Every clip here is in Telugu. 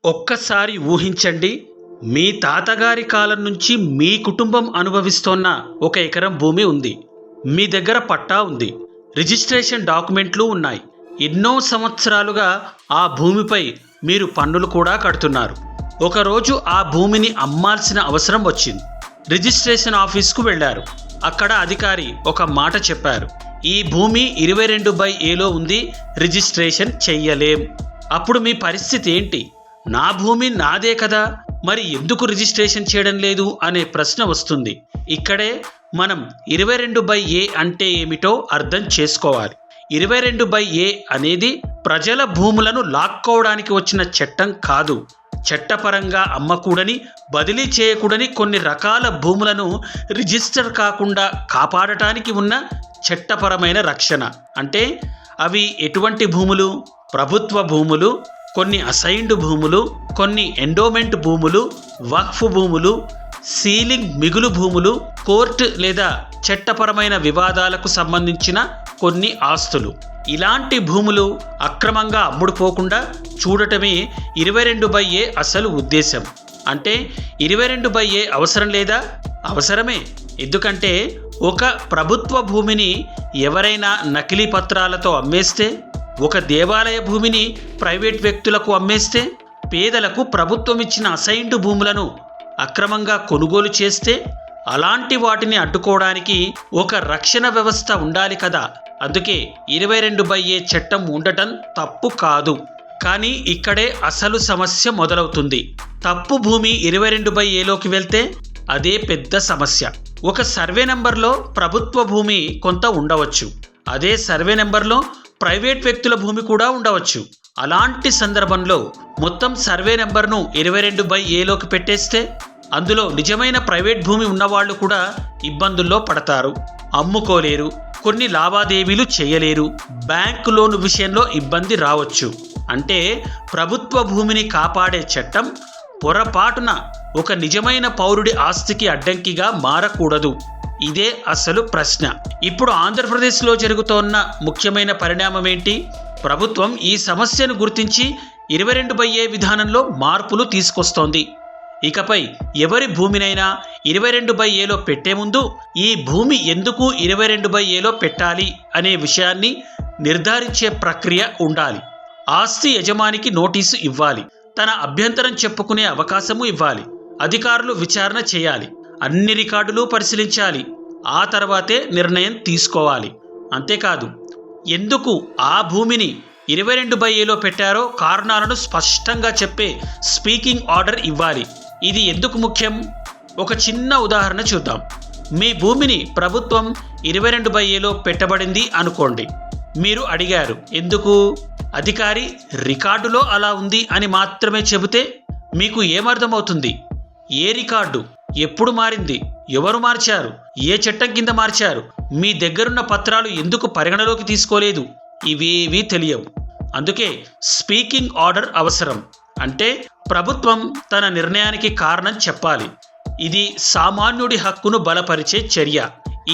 ఒక్కసారి ఊహించండి, మీ తాతగారి కాలం నుంచి మీ కుటుంబం అనుభవిస్తోన్న 1 ఎకరం భూమి ఉంది. మీ దగ్గర పట్టా ఉంది, రిజిస్ట్రేషన్ డాక్యుమెంట్లు ఉన్నాయి. ఎన్నో సంవత్సరాలుగా ఆ భూమిపై మీరు పన్నులు కూడా కడుతున్నారు. ఒకరోజు ఆ భూమిని అమ్మాల్సిన అవసరం వచ్చింది. రిజిస్ట్రేషన్ ఆఫీస్కు వెళ్ళారు. అక్కడ అధికారి ఒక మాట చెప్పారు, ఈ భూమి 22/Aలో ఉంది, రిజిస్ట్రేషన్ చెయ్యలేం. అప్పుడు మీ పరిస్థితి ఏంటి? నా భూమి నాదే కదా, మరి ఎందుకు రిజిస్ట్రేషన్ చేయడం లేదు అనే ప్రశ్న వస్తుంది. ఇక్కడే మనం 22/A అంటే ఏమిటో అర్థం చేసుకోవాలి. 22/A అనేది ప్రజల భూములను లాక్కోవడానికి వచ్చిన చట్టం కాదు. చట్టపరంగా అమ్మకూడని, బదిలీ చేయకూడని కొన్ని రకాల భూములను రిజిస్టర్ కాకుండా కాపాడటానికి ఉన్న చట్టపరమైన రక్షణ. అంటే అవి ఎటువంటి భూములు? ప్రభుత్వ భూములు, కొన్ని అసైన్డ్ భూములు, కొన్ని ఎండోమెంట్ భూములు, వక్ఫ్ భూములు, సీలింగ్ మిగులు భూములు, కోర్టు లేదా చట్టపరమైన వివాదాలకు సంబంధించిన కొన్ని ఆస్తులు. ఇలాంటి భూములు అక్రమంగా అమ్ముడుపోకుండా చూడటమే 22/A అసలు ఉద్దేశం. అంటే 22/A అవసరం లేదా? అవసరమే. ఎందుకంటే ఒక ప్రభుత్వ భూమిని ఎవరైనా నకిలీ పత్రాలతో అమ్మేస్తే, ఒక దేవాలయ భూమిని ప్రైవేట్ వ్యక్తులకు అమ్మేస్తే, పేదలకు ప్రభుత్వం ఇచ్చిన అసైన్డ్ భూములను అక్రమంగా కొనుగోలు చేస్తే, అలాంటి వాటిని అడ్డుకోవడానికి ఒక రక్షణ వ్యవస్థ ఉండాలి కదా. అందుకే 22/A చట్టం ఉండటం తప్పు కాదు. కానీ ఇక్కడే అసలు సమస్య మొదలవుతుంది. తప్పు భూమి 22/Aలోకి వెళ్తే అదే పెద్ద సమస్య. ఒక సర్వే నెంబర్లో ప్రభుత్వ భూమి కొంత ఉండవచ్చు, అదే సర్వే నెంబర్లో ప్రైవేట్ వ్యక్తుల భూమి కూడా ఉండవచ్చు. అలాంటి సందర్భంలో మొత్తం సర్వే నెంబర్ను 22/Aలోకి పెట్టేస్తే అందులో నిజమైన ప్రైవేట్ భూమి ఉన్నవాళ్ళు కూడా ఇబ్బందుల్లో పడతారు, అమ్ముకోలేరు, కొన్ని లావాదేవీలు చేయలేరు, బ్యాంకు లోను విషయంలో ఇబ్బంది రావచ్చు. అంటే ప్రభుత్వ భూమిని కాపాడే చట్టం పొరపాటున ఒక నిజమైన పౌరుడి ఆస్తికి అడ్డంకిగా మారకూడదు. ఇదే అసలు ప్రశ్న. ఇప్పుడు ఆంధ్రప్రదేశ్లో జరుగుతోన్న ముఖ్యమైన పరిణామం ఏంటి? ప్రభుత్వం ఈ సమస్యను గుర్తించి 22/A విధానంలో మార్పులు తీసుకొస్తోంది. ఇకపై ఎవరి భూమినైనా 22/Aలో పెట్టే ముందు ఈ భూమి ఎందుకు 22/Aలో పెట్టాలి అనే విషయాన్ని నిర్ధారించే ప్రక్రియ ఉండాలి. ఆస్తి యజమానికి నోటీసు ఇవ్వాలి, తన అభ్యంతరం చెప్పుకునే అవకాశము ఇవ్వాలి, అధికారులు విచారణ చేయాలి, అన్ని రికార్డులు పరిశీలించాలి, ఆ తర్వాతే నిర్ణయం తీసుకోవాలి. అంతేకాదు, ఎందుకు ఆ భూమిని 22/Aలో పెట్టారో కారణాలను స్పష్టంగా చెప్పే స్పీకింగ్ ఆర్డర్ ఇవ్వాలి. ఇది ఎందుకు ముఖ్యం? ఒక చిన్న ఉదాహరణ చూద్దాం. మీ భూమిని ప్రభుత్వం 22/Aలో పెట్టబడింది అనుకోండి. మీరు అడిగారు ఎందుకు? అధికారి రికార్డులో అలా ఉంది అని మాత్రమే చెబితే మీకు ఏమర్థమవుతుంది? ఏ రికార్డు, ఎప్పుడు మారింది, ఎవరు మార్చారు, ఏ చట్టం కింద మార్చారు, మీ దగ్గరున్న పత్రాలు ఎందుకు పరిగణలోకి తీసుకోలేదు, ఇవేవీ తెలియవు. అందుకే స్పీకింగ్ ఆర్డర్ అవసరం. అంటే ప్రభుత్వం తన నిర్ణయానికి కారణం చెప్పాలి. ఇది సామాన్యుడి హక్కును బలపరిచే చర్య.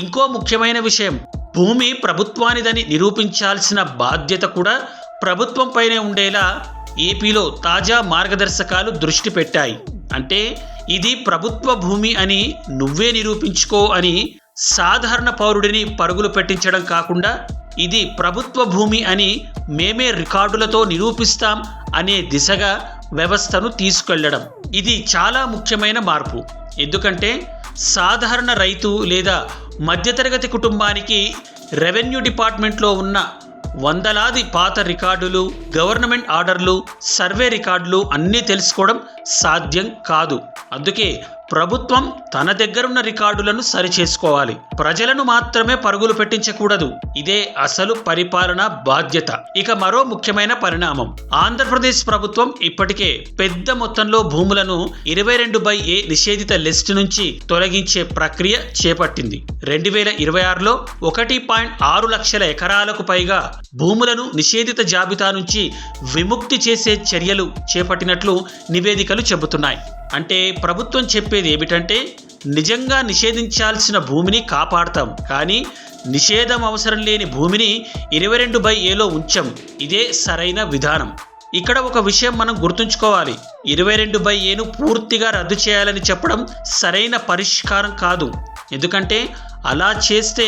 ఇంకో ముఖ్యమైన విషయం, భూమి ప్రభుత్వానిదని నిరూపించాల్సిన బాధ్యత కూడా ప్రభుత్వం పైనే ఉండేలా ఏపీలో తాజా మార్గదర్శకాలు దృష్టి పెట్టాయి. అంటే ఇది ప్రభుత్వ భూమి అని నువ్వే నిరూపించుకో అని సాధారణ పౌరుడిని పరుగులు పెట్టించడం కాకుండా, ఇది ప్రభుత్వ భూమి అని మేమే రికార్డులతో నిరూపిస్తాం అనే దిశగా వ్యవస్థను తీసుకెళ్లడం. ఇది చాలా ముఖ్యమైన మార్పు. ఎందుకంటే సాధారణ రైతు లేదా మధ్యతరగతి కుటుంబానికి రెవెన్యూ డిపార్ట్మెంట్లో ఉన్న వందలాది పాత రికార్డులు, గవర్నమెంట్ ఆర్డర్లు, సర్వే రికార్డులు అన్నీ తెలుసుకోవడం సాధ్యం కాదు. అందుకే ప్రభుత్వం తన దగ్గరున్న రికార్డులను సరిచేసుకోవాలి. ప్రజలను మాత్రమే పరుగులు పెట్టించకూడదు. ఇదే అసలు పరిపాలన బాధ్యత. ఇక మరో ముఖ్యమైన పరిణామం, ఆంధ్రప్రదేశ్ ప్రభుత్వం ఇప్పటికే పెద్ద మొత్తంలో భూములను 22/A నిషేధిత లిస్టు నుంచి తొలగించే ప్రక్రియ చేపట్టింది. 2026లో 1.6 లక్షల ఎకరాలకు పైగా భూములను నిషేధిత జాబితా నుంచి విముక్తి చేసే చర్యలు చేపట్టినట్లు నివేదికలు చెబుతున్నాయి. అంటే ప్రభుత్వం చెప్పేది ఏమిటంటే, నిజంగా నిషేధించాల్సిన భూమిని కాపాడతాం, కానీ నిషేధం అవసరం లేని భూమిని 22/Aలో ఉంచం. ఇదే సరైన విధానం. ఇక్కడ ఒక విషయం మనం గుర్తుంచుకోవాలి. 22/Aను పూర్తిగా రద్దు చేయాలని చెప్పడం సరైన పరిష్కారం కాదు. ఎందుకంటే అలా చేస్తే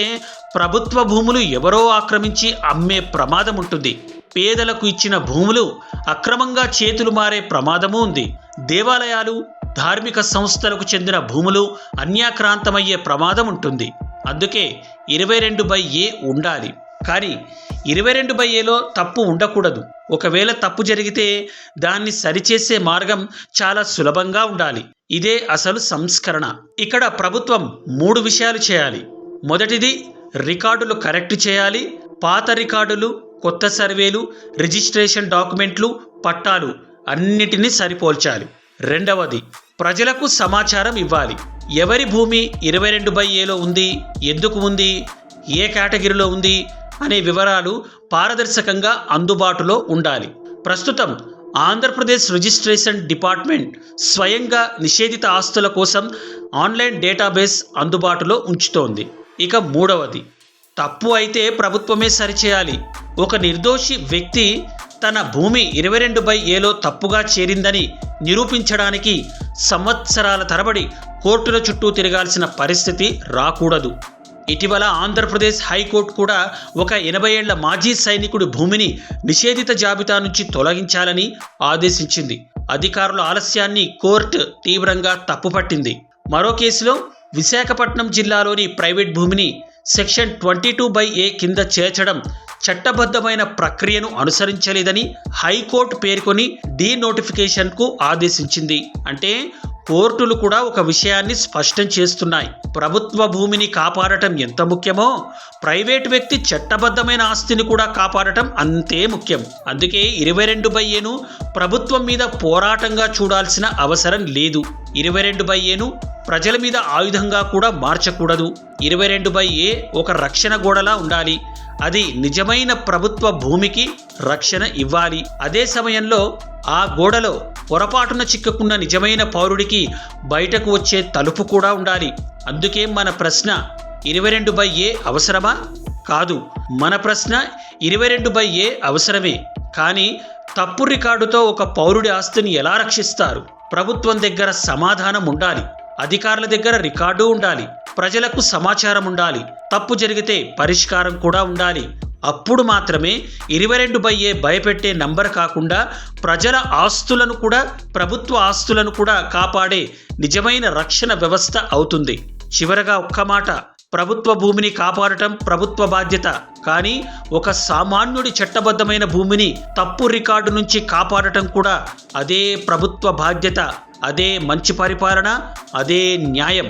ప్రభుత్వ భూములు ఎవరో ఆక్రమించి అమ్మే ప్రమాదం ఉంటుంది. పేదలకు ఇచ్చిన భూములు అక్రమంగా చేతులు మారే ప్రమాదము ఉంది. దేవాలయాలు, ధార్మిక సంస్థలకు చెందిన భూములు అన్యాక్రాంతమయ్యే ప్రమాదం ఉంటుంది. అందుకే 22/A ఉండాలి. కానీ 22/Aలో తప్పు ఉండకూడదు. ఒకవేళ తప్పు జరిగితే దాన్ని సరిచేసే మార్గం చాలా సులభంగా ఉండాలి. ఇదే అసలు సంస్కరణ. ఇక్కడ ప్రభుత్వం 3 విషయాలు చేయాలి. మొదటిది, రికార్డులు కరెక్ట్ చేయాలి. పాత రికార్డులు, కొత్త సర్వేలు, రిజిస్ట్రేషన్ డాక్యుమెంట్లు, పట్టాలు అన్నిటినీ సరిపోల్చాలి. రెండవది, ప్రజలకు సమాచారం ఇవ్వాలి. ఎవరి భూమి 22/Aలో ఉంది, ఎందుకు ఉంది, ఏ కేటగిరీలో ఉంది అనే వివరాలు పారదర్శకంగా అందుబాటులో ఉండాలి. ప్రస్తుతం ఆంధ్రప్రదేశ్ రిజిస్ట్రేషన్ డిపార్ట్మెంట్ స్వయంగా నిషేధిత ఆస్తుల కోసం ఆన్లైన్ డేటాబేస్ అందుబాటులో ఉంచుతోంది. ఇక మూడవది, తప్పు అయితే ప్రభుత్వమే సరిచేయాలి. ఒక నిర్దోషి వ్యక్తి తన భూమి 22/Aలో తప్పుగా చేరిందని నిరూపించడానికి సంవత్సరాల తరబడి కోర్టుల చుట్టూ తిరగాల్సిన పరిస్థితి రాకూడదు. ఇటీవల ఆంధ్రప్రదేశ్ హైకోర్టు కూడా ఒక 80 ఏళ్ల మాజీ సైనికుడి భూమిని నిషేధిత జాబితా నుంచి తొలగించాలని ఆదేశించింది. అధికారుల ఆలస్యాన్ని కోర్టు తీవ్రంగా తప్పుపట్టింది. మరో కేసులో విశాఖపట్నం జిల్లాలోని ప్రైవేట్ భూమిని సెక్షన్ 22/A కింద చేర్చడం చట్టబద్ధమైన ప్రక్రియను అనుసరించలేదని హైకోర్టు పేర్కొని డీనోటిఫికేషన్కు ఆదేశించింది. అంటే కోర్టులు కూడా ఒక విషయాన్ని స్పష్టం చేస్తున్నాయి. ప్రభుత్వ భూమిని కాపాడటం ఎంత ముఖ్యమో ప్రైవేట్ వ్యక్తి చట్టబద్ధమైన ఆస్తిని కూడా కాపాడటం అంతే ముఖ్యం. అందుకే 22/Aను ప్రభుత్వం మీద పోరాటంగా చూడాల్సిన అవసరం లేదు. 22/Aను ప్రజల మీద ఆయుధంగా కూడా మార్చకూడదు. 22/A ఒక రక్షణ గోడలా ఉండాలి. అది నిజమైన ప్రభుత్వ భూమికి రక్షణ ఇవ్వాలి. అదే సమయంలో ఆ గోడలో పొరపాటున చిక్కుకున్న నిజమైన పౌరుడికి బయటకు వచ్చే తలుపు కూడా ఉండాలి. అందుకే మన ప్రశ్న 22/A అవసరమా? కాదు. మన ప్రశ్న 22/A అవసరమే. కానీ తప్పు రికార్డుతో ఒక పౌరుడి ఆస్తిని ఎలా రక్షిస్తారు? ప్రభుత్వం దగ్గర సమాధానం ఉండాలి. అధికారుల దగ్గర రికార్డు ఉండాలి. ప్రజలకు సమాచారం ఉండాలి. తప్పు జరిగితే పరిష్కారం కూడా ఉండాలి. అప్పుడు మాత్రమే 22/A భయపెట్టే నంబర్ కాకుండా ప్రజల ఆస్తులను కూడా, ప్రభుత్వ ఆస్తులను కూడా కాపాడే నిజమైన రక్షణ వ్యవస్థ అవుతుంది. చివరగా ఒక్క మాట, ప్రభుత్వ భూమిని కాపాడటం ప్రభుత్వ బాధ్యత. కానీ ఒక సామాన్యుడి చట్టబద్ధమైన భూమిని తప్పు రికార్డు నుంచి కాపాడటం కూడా అదే ప్రభుత్వ బాధ్యత. అదే మంచి పరిపాలన, అదే న్యాయం.